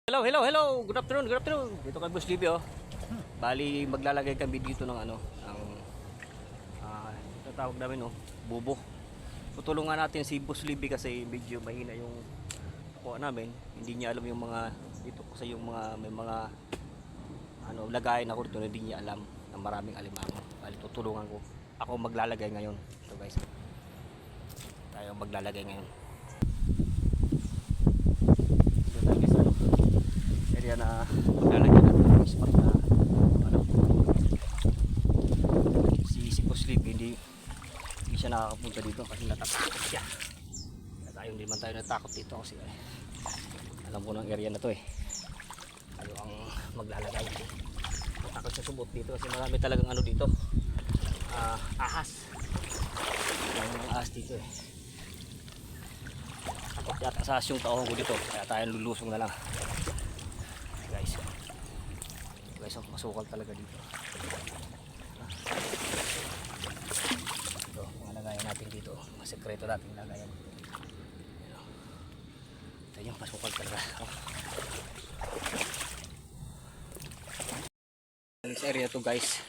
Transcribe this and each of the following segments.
Hello, hello, hello. Good afternoon, good afternoon. Dito kay Boss Libby, oh. Bali maglalagay kami dito ng ano, ng tatawag namin, oh, bubo. Tutulungan natin si Boss Libby kasi medyo mahina yung kuha namin. Hindi niya alam yung mga dito kasi yung mga may mga ano lagayan ako dito na hindi niya alam na maraming alimango. Bali tutulungan ko. Ako maglalagay ngayon. So guys, tayo maglalagay ngayon. Area na maglalagyan natin ng spot na ano, si Boss Libby hindi siya nakakapunta dito kasi natatakot siya. Kaya tayo hindi man tayo natakot dito kasi alam ko ng area na to eh. Tayo ang maglalagay. Natakot siya subot dito kasi marami talagang ano dito, ahas. May mga ahas dito eh. Takot yata sa ahas yung taong ko dito kaya tayo lulusong na lang. Guys, oh, masukal talaga dito. Ito, mga lagayan natin dito. Mga sekreto natin lagayan. Ito yung masukal talaga. Oh. This area to guys.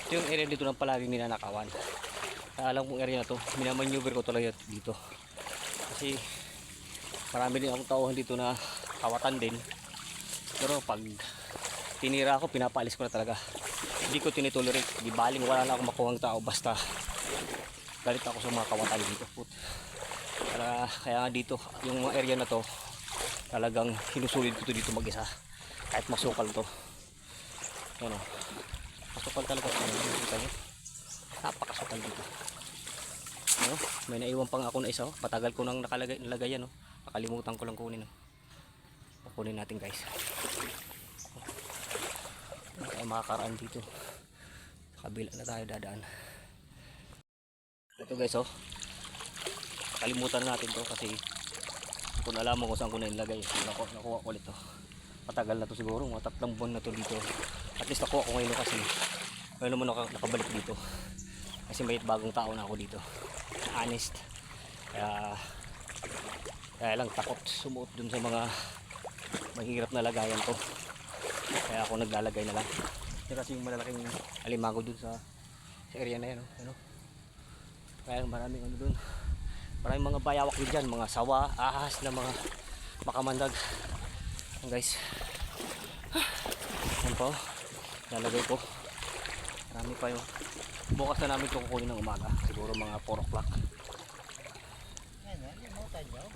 Ito yung area dito ng palaging ninanakawan. Alam kong area na to. Minamaneuver ko talaga dito. Kasi marami din akong tauhan dito na kawatan din. Pero pag tinira ako, pinapaalis ko na talaga. Hindi ko tinitolerate. Di baling wala na akong makuhang tao basta galit ako sa mga kawatan dito. Kaya nga dito, yung mga area na to, talagang sinusulid ko to dito mag-isa. Kahit masukal to. Yan o. Masukal talaga. Napakasukal dito. Ano? May naiwan pang ako na isa. Oh. Patagal ko nang nalagay yan. Oh. Nakalimutan ko lang kunin. Oh. Kunin natin guys. Tayo makakaraan dito sa kabila na tayo dadaan. Ito guys, oh, kalimutan natin to kasi kung alam mo kung saan ko na ilagay. Nakuha ko ulit to. Patagal na to siguro, mga 3 buwan na to dito. At least nakuha ko ngayon kasi ngayon naman nakabalik dito kasi may bagong tao na ako dito, honest. Kaya lang takot sumuot dun sa mga mahirap na lagayan to. Kaya ako naglalagay na lang. Kasi yung malalaking alimango dun sa area na yan. Ano? Kaya maraming ano dun. Maraming mga bayawak din dyan. Mga sawa, ahas na mga makamandag. Yan guys. Yan po. Lalagay ko. Marami pa yun. Bukas na namin ito kukunin ng umaga. Siguro mga 4 o'clock.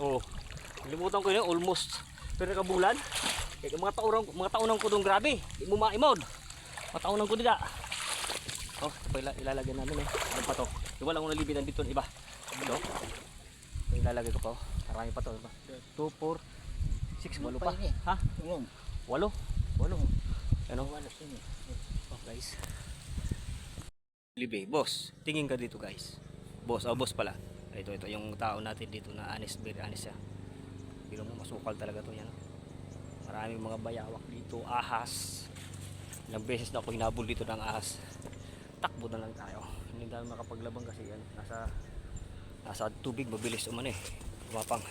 Oo. Limutan ko yun. Almost. Pero nakabulan. Kaya mga taonang ko doon, grabe. Di mo maimod. Mga taonang ko dida. Oh, ilalagay namin eh. Ano pa to? Di ba lang kung nalibitan dito iba? Ito. Ito ilalagay ko pa. Marami pa to. 2, 4, 6, 8 pa. Ha? 8. 8. Ano? Oh guys. Libe, boss. Tingin ka dito guys. Boss, oh boss pala. Ito yung tao natin dito na honest, very honest siya. Pero mo masukal talaga to yan. Maraming mga bayawak dito, ahas. Ilang beses na ako hinabol dito ng ahas. Takbo na lang tayo. Hindi tayo makapaglabang kasi yan. Nasa tubig, mabilis umano eh. Umapang.